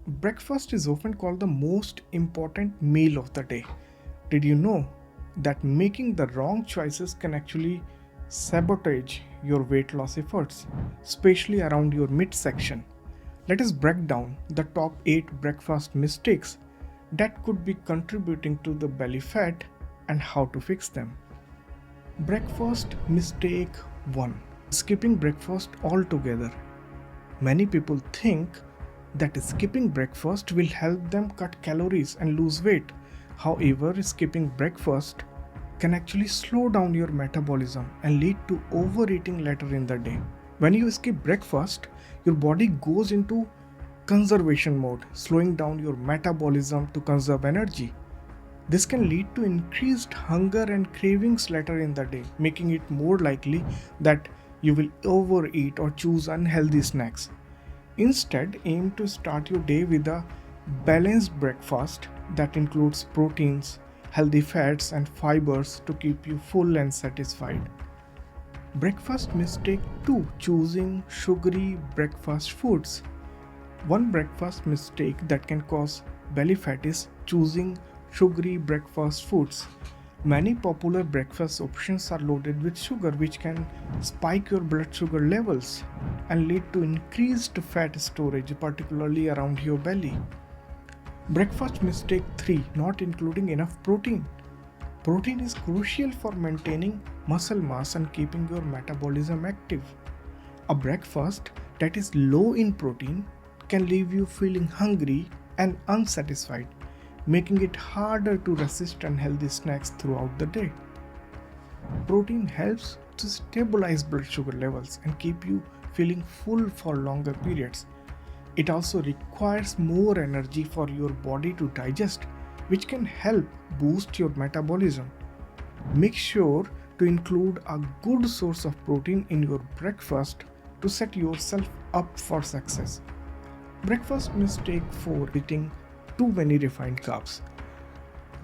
Breakfast is often called the most important meal of the day. Did you know that making the wrong choices can actually sabotage your weight loss efforts, especially around your midsection? Let us break down the top 8 breakfast mistakes that could be contributing to the belly fat and how to fix them. Breakfast mistake 1: skipping breakfast altogether. Many people think that skipping breakfast will help them cut calories and lose weight. However, skipping breakfast can actually slow down your metabolism and lead to overeating later in the day. When you skip breakfast, your body goes into conservation mode, slowing down your metabolism to conserve energy. This can lead to increased hunger and cravings later in the day, making it more likely that you will overeat or choose unhealthy snacks. Instead, aim to start your day with a balanced breakfast that includes proteins, healthy fats, and fibers to keep you full and satisfied. Breakfast mistake 2: choosing sugary breakfast foods. One breakfast mistake that can cause belly fat is choosing sugary breakfast foods. Many popular breakfast options are loaded with sugar, which can spike your blood sugar levels and lead to increased fat storage, particularly around your belly. Breakfast mistake 3: not including enough protein. Protein is crucial for maintaining muscle mass and keeping your metabolism active. A breakfast that is low in protein can leave you feeling hungry and unsatisfied, making it harder to resist unhealthy snacks throughout the day. Protein helps to stabilize blood sugar levels and keep you feeling full for longer periods. It also requires more energy for your body to digest, which can help boost your metabolism. Make sure to include a good source of protein in your breakfast to set yourself up for success. Breakfast mistake 4: eating too many refined carbs.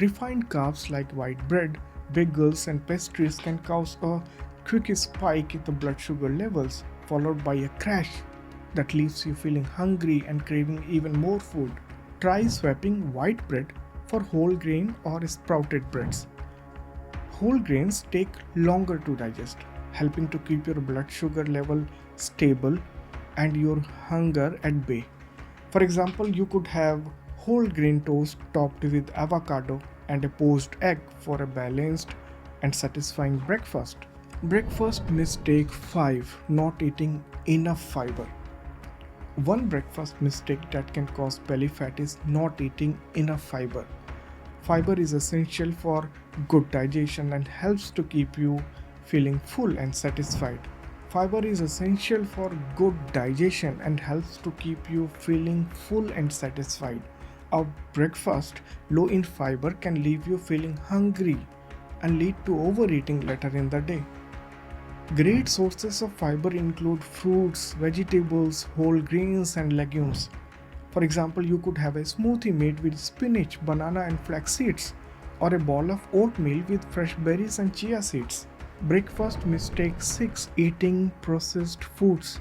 Refined carbs like white bread, bagels, and pastries can cause a quick spike in the blood sugar levels, followed by a crash that leaves you feeling hungry and craving even more food. Try swapping white bread for whole grain or sprouted breads. Whole grains take longer to digest, helping to keep your blood sugar level stable and your hunger at bay. For example, you could have whole grain toast topped with avocado and a poached egg for a balanced and satisfying breakfast. Breakfast mistake 5: not eating enough fiber. One breakfast mistake that can cause belly fat is not eating enough fiber. Fiber is essential for good digestion and helps to keep you feeling full and satisfied. Fiber is essential for good digestion and helps to keep you feeling full and satisfied. A breakfast low in fiber can leave you feeling hungry and lead to overeating later in the day. Great sources of fiber include fruits, vegetables, whole grains, and legumes. For example, you could have a smoothie made with spinach, banana, and flax seeds, or a bowl of oatmeal with fresh berries and chia seeds. Breakfast mistake 6: eating processed foods.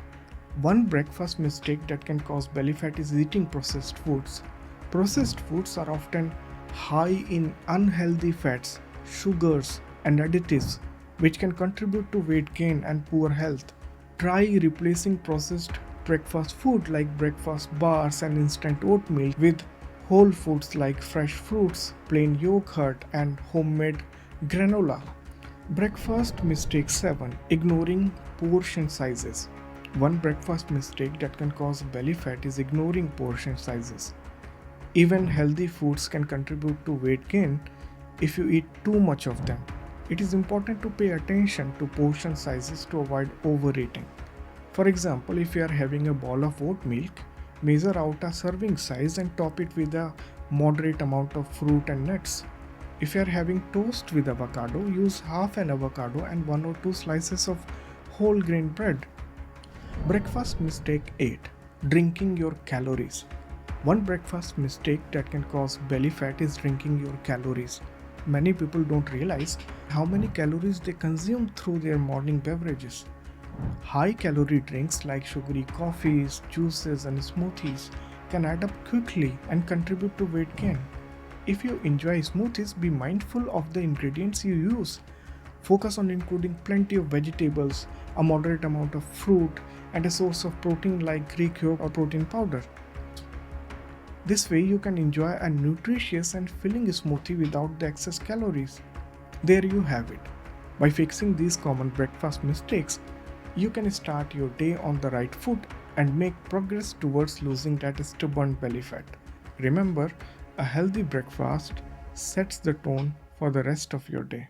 One breakfast mistake that can cause belly fat is eating processed foods. Processed foods are often high in unhealthy fats, sugars, and additives, which can contribute to weight gain and poor health. Try replacing processed breakfast food like breakfast bars and instant oatmeal with whole foods like fresh fruits, plain yogurt, and homemade granola. Breakfast mistake 7: ignoring portion sizes. One breakfast mistake that can cause belly fat is ignoring portion sizes. Even healthy foods can contribute to weight gain if you eat too much of them. It is important to pay attention to portion sizes to avoid overeating. For example, if you are having a bowl of oat milk, measure out a serving size and top it with a moderate amount of fruit and nuts. If you are having toast with avocado, use half an avocado and 1 or 2 slices of whole grain bread. Breakfast mistake 8: drinking your calories. One breakfast mistake that can cause belly fat is drinking your calories. Many people don't realize how many calories they consume through their morning beverages. High calorie drinks like sugary coffees, juices, and smoothies can add up quickly and contribute to weight gain. If you enjoy smoothies, be mindful of the ingredients you use. Focus on including plenty of vegetables, a moderate amount of fruit, and a source of protein like Greek yogurt or protein powder. This way, you can enjoy a nutritious and filling smoothie without the excess calories. There you have it. By fixing these common breakfast mistakes, you can start your day on the right foot and make progress towards losing that stubborn belly fat. Remember, a healthy breakfast sets the tone for the rest of your day.